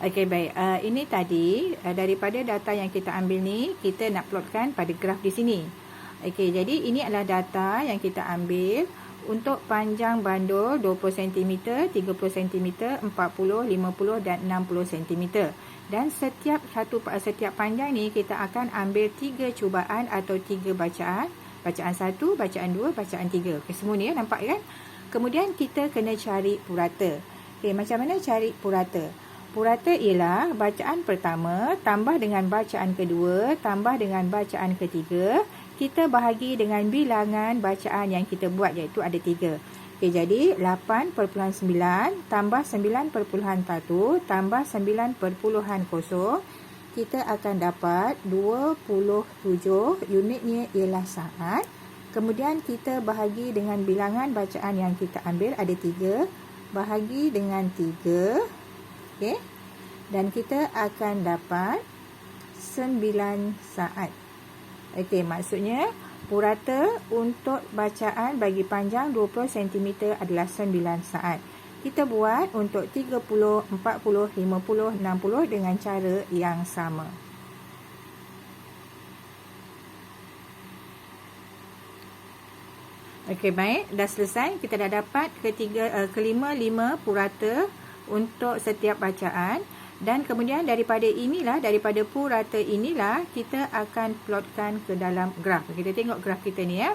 Okey, baik. Ini tadi daripada data yang kita ambil ni, kita nak plotkan pada graf di sini. Okey, jadi ini adalah data yang kita ambil untuk panjang bandul 20 cm, 30 cm, 40, 50 dan 60 cm. Dan setiap panjang ni kita akan ambil 3 cubaan atau 3 bacaan. Bacaan 1, bacaan 2, bacaan 3. Okay, semua ni nampak kan? Kemudian kita kena cari purata. Okay, macam mana cari purata? Purata ialah bacaan pertama tambah dengan bacaan kedua tambah dengan bacaan ketiga. Kita bahagi dengan bilangan bacaan yang kita buat, iaitu ada 3. Okay, jadi 8.9 tambah 9.1 tambah 9.0, kita akan dapat 27. Unitnya ialah saat. Kemudian kita bahagi dengan bilangan bacaan yang kita ambil, ada 3. Bahagi dengan 3. Okey. Dan kita akan dapat 9 saat. Okey, maksudnya purata untuk bacaan bagi panjang 20 cm adalah 9 saat. Kita buat untuk 30, 40, 50, 60 dengan cara yang sama. Okey, baik. Dah selesai. Kita dah dapat kelima purata untuk setiap bacaan. Dan kemudian daripada purata inilah kita akan plotkan ke dalam graf. Kita tengok graf kita ni ya.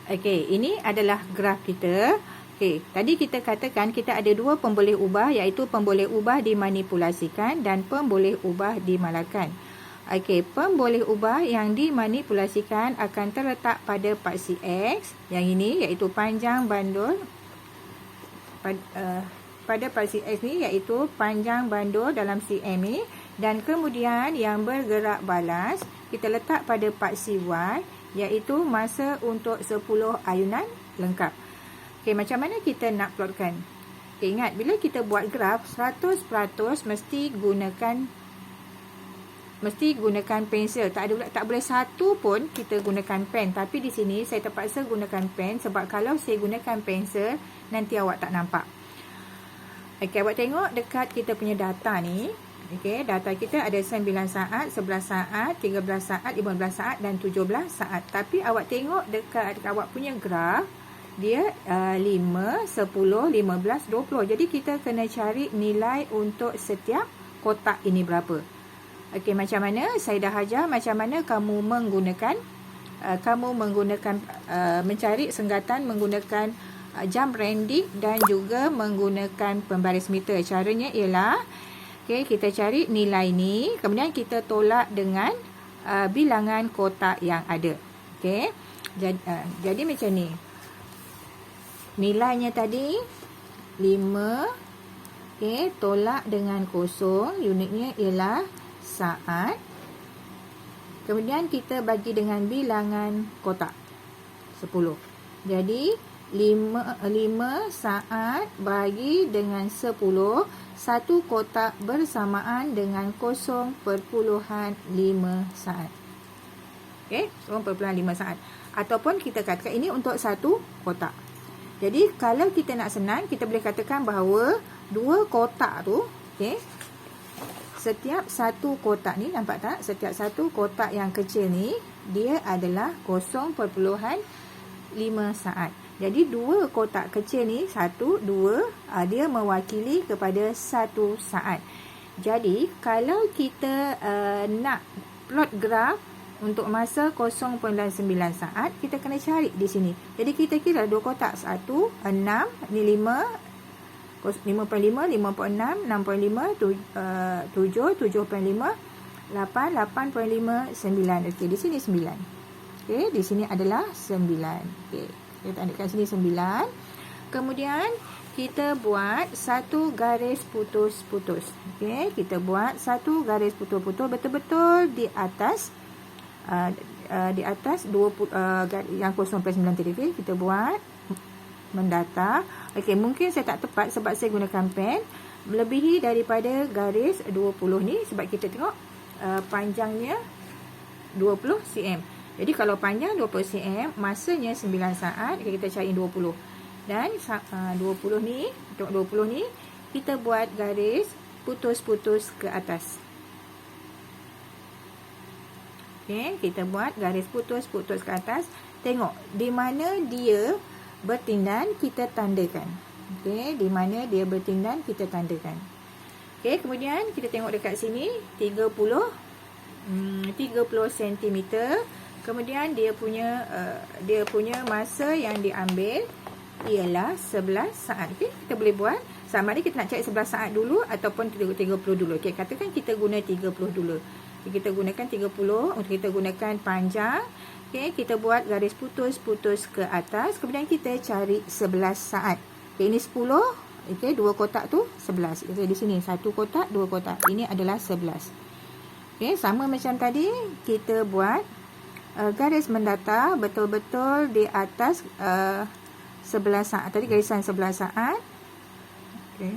Okey, ini adalah graf kita. Okey, tadi kita katakan kita ada 2 pemboleh ubah, iaitu pemboleh ubah dimanipulasikan dan pemboleh ubah dimalakan. Okey, pemboleh ubah yang dimanipulasikan akan terletak pada paksi X. Yang ini iaitu panjang bandul pada paksi X ni, iaitu panjang bandul dalam cm ni. Dan kemudian yang bergerak balas kita letak pada paksi Y, iaitu masa untuk 10 ayunan lengkap. Okey, macam mana kita nak plotkan? Okay, ingat, bila kita buat graf 100% mesti gunakan pensel. Tak boleh satu pun kita gunakan pen. Tapi di sini saya terpaksa gunakan pen, sebab kalau saya gunakan pensel nanti awak tak nampak. Okey, awak tengok dekat kita punya data ni. Okey, data kita ada 9 saat, 11 saat, 13 saat, 15 saat dan 17 saat. Tapi awak tengok dekat awak punya graf, dia 5, 10, 15, 20. Jadi kita kena cari nilai untuk setiap kotak ini berapa. Okey, macam mana? Saya dah ajar macam mana kamu menggunakan mencari senggatan menggunakan jump randik dan juga menggunakan pembaris meter. Caranya ialah, okey, kita cari nilai ni, kemudian kita tolak dengan bilangan kotak yang ada. Okey. Jadi macam ni. Nilainya tadi 5. Okey, tolak dengan 0, unitnya ialah saat. Kemudian kita bagi dengan bilangan kotak 10. Jadi 5 saat bagi dengan 10, satu kotak bersamaan dengan 0.5 saat. Okey, 0.5 saat. Ataupun kita katakan ini untuk satu kotak. Jadi kalau kita nak senang, kita boleh katakan bahawa 2 kotak tu, okey, setiap satu kotak ni, nampak tak? Setiap satu kotak yang kecil ni, dia adalah 0.5 saat. Jadi 2 kotak kecil ni, 1, 2, dia mewakili kepada 1 saat. Jadi kalau kita nak plot graf untuk masa 0.9 saat, kita kena cari di sini. Jadi kita kira 2 kotak, 1, 6, ni 5, 5.5, 5.6, 6.5, 7, 7.5, 8, 8.5, 9. Okey, di sini 9. Okey, di sini adalah 9. Okey, kita tandakan sini 9. Kemudian kita buat satu garis putus-putus. Okey, kita buat satu garis putus-putus betul-betul di atas 20 yang 0.9 tadi. Kita buat mendata. Okey, mungkin saya tak tepat sebab saya gunakan pen. Melebihi daripada garis 20 ni, sebab kita tengok panjangnya 20 cm. Jadi kalau panjang 20 cm, masanya 9 saat. Okay, kita cari 20. Dan 20 ni, tengok 20 ni, kita buat garis putus-putus ke atas. Okey, kita buat garis putus-putus ke atas. Tengok di mana dia bertindan, kita tandakan. Okey, di mana dia bertindan, kita tandakan. Okey, kemudian kita tengok dekat sini 30 cm. Kemudian dia punya masa yang diambil ialah 11 saat. Okey, kita boleh buat sama ada kita nak cari 11 saat dulu ataupun 30 dulu. Okey, katakan kita guna 30 dulu. Kita gunakan 30 untuk kita gunakan panjang. Okey, kita buat garis putus-putus ke atas. Kemudian kita cari 11 saat. Okey, ini 10. Okey, 2 kotak tu 11. Okey, di sini 1 kotak, 2 kotak. Ini adalah 11. Okey, sama macam tadi, kita buat garis mendata betul-betul di atas 11 saat. Tadi garisan 11 saat. Okey.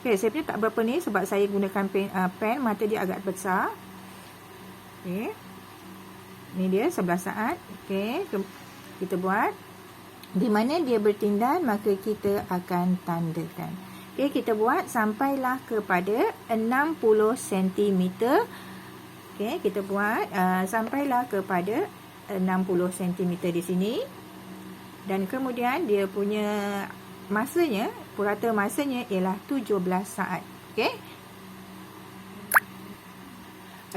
Okey, saya punya tak berapa ni sebab saya gunakan pen, mata dia agak besar. Okey. Ni dia 11 saat. Okey, kita buat di mana dia bertindan, maka kita akan tandakan. Okey, kita buat sampailah kepada 60 cm. Okey, kita buat sampailah kepada 60 cm di sini. Dan kemudian dia punya masanya, purata masanya ialah 17 saat. Okey.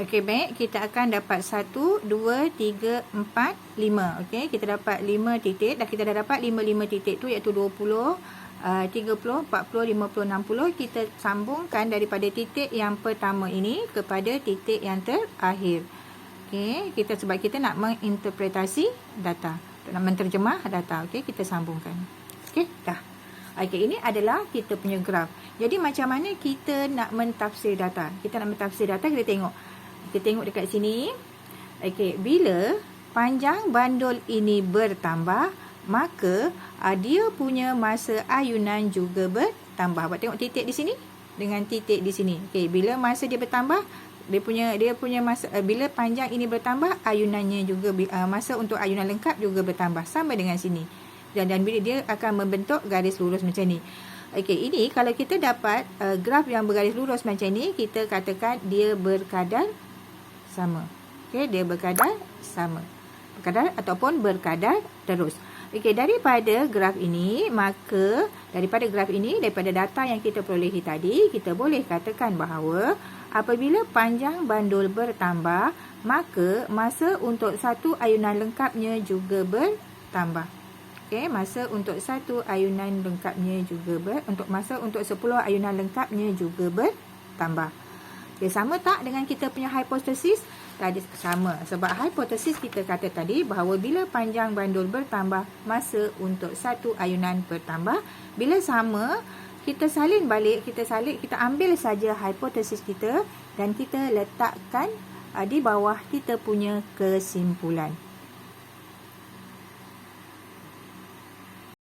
Okey, baik. Kita akan dapat 1, 2, 3, 4, 5. Okey, kita dapat 5 titik. Dan kita dah dapat 5 titik tu iaitu 20, 30, 40, 50, 60. Kita sambungkan daripada titik yang pertama ini kepada titik yang terakhir. Okey, sebab kita nak menginterpretasi data. Nak menterjemah data. Okey, kita sambungkan. Okey, dah. Okey, ini adalah kita punya graf. Jadi macam mana kita nak mentafsir data? Kita nak mentafsir data, kita tengok. Kita tengok dekat sini. Okey, bila panjang bandul ini bertambah, maka dia punya masa ayunan juga bertambah. Buat tengok titik di sini dengan titik di sini. Okey, bila masa dia bertambah, dia punya masa, bila panjang ini bertambah, ayunannya juga masa untuk ayunan lengkap juga bertambah, sama dengan sini. Dan bila dia akan membentuk garis lurus macam ni. Okey, ini kalau kita dapat graf yang bergaris lurus macam ni, kita katakan dia berkadar sama. Okey, dia berkadar sama. Berkadar ataupun berkadar terus. Okey, daripada graf ini, daripada data yang kita perolehi tadi, kita boleh katakan bahawa apabila panjang bandul bertambah, maka masa untuk satu ayunan lengkapnya juga bertambah. Okey, masa untuk satu ayunan lengkapnya juga masa untuk 10 ayunan lengkapnya juga bertambah. Okey, sama tak dengan kita punya hipotesis? Tadi sama. Sebab hipotesis kita kata tadi bahawa bila panjang bandul bertambah, masa untuk satu ayunan bertambah. Bila sama, kita salin balik, kita ambil saja hipotesis kita dan kita letakkan di bawah kita punya kesimpulan.